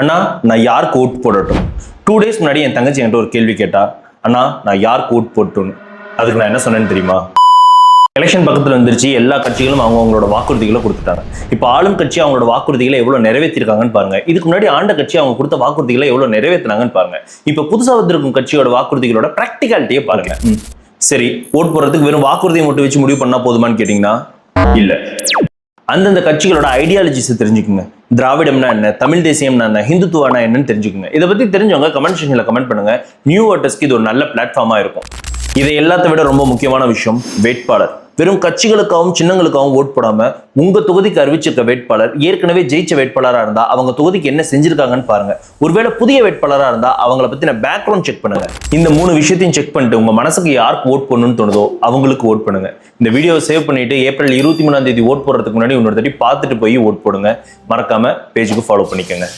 அண்ணா நான் யாருக்கு vote போடட்டும்? 2 days முன்னாடி என் தங்கச்சி என்கிட்ட ஒரு கேள்வி கேட்டா, அண்ணா நான் யாருக்கு ஓட் போட்டோன்னு. அதுக்கு நான் என்ன சொன்னேன்னு தெரியுமா? எலெக்ஷன் பக்கத்தில் வந்துருச்சு, எல்லா கட்சிகளும் அவங்களோட வாக்குறுதிகளை கொடுத்துட்டாங்க. இப்போ ஆளும் கட்சி அவங்களோட வாக்குறுதிகளை எவ்வளவு நிறைவேற்றிருக்காங்கன்னு பாருங்க. இதுக்கு முன்னாடி ஆண்ட கட்சி அவங்க கொடுத்த வாக்குறுதிகளை எவ்வளவு நிறைவேற்றினாங்கன்னு பாருங்க. இப்போ புதுசா வந்திருக்கும் கட்சியோட வாக்குறுதிகளோட பிராக்டிகாலிட்டியே பாருங்க. சரி, ஓட் போடுறதுக்கு வெறும் வாக்குறுதியை மட்டும் வச்சு முடிவு பண்ணா போதுமான்னு கேட்டீங்கன்னா இல்ல. அந்தந்த கட்சிகளோட ஐடியாலஜிஸ் தெரிஞ்சுக்குங்க. திராவிடம்னா என்ன, தமிழ் தேசியம்னா என்ன, ஹிந்துத்துவானா என்னன்னு தெரிஞ்சுக்குங்க. இதை பத்தி தெரிஞ்சவங்க கமெண்ட் செக்ஷன்ல கமெண்ட் பண்ணுங்க. நியூ ஓட்டர்ஸ்க்கு இது ஒரு நல்ல பிளாட்ஃபார்மா இருக்கும். இதை எல்லாத்த விட ரொம்ப முக்கியமான விஷயம் வேட்பாளர். வெறும் கட்சிகளுக்காகவும் சின்னங்களுக்காகவும் ஓட் போடாம உங்க தொகுதிக்கு அறிவிச்சிருக்க வேட்பாளர் ஏற்கனவே ஜெயிச்ச வேட்பாளரா இருந்தா அவங்க தொகுதிக்கு என்ன செஞ்சிருக்காங்கன்னு பாருங்க. ஒருவேளை புதிய வேட்பாளரா இருந்தா அவங்கள பத்தின பேக்ரவுண்ட் செக் பண்ணுங்க. இந்த 3 விஷயத்தையும் செக் பண்ணிட்டு உங்க மனசுக்கு யாருக்கு ஓட் பண்ணணும்னு தோணுதோ அவங்களுக்கு ஓட் பண்ணுங்க. இந்த வீடியோவை சேவ் பண்ணிட்டு ஏப்ரல் 23ஆம் தேதி ஓட் போடுறதுக்கு முன்னாடி இன்னொரு தடவை பார்த்துட்டு போய் ஓட் போடுங்க. மறக்காம பேஜுக்கு ஃபாலோ பண்ணிக்கோங்க.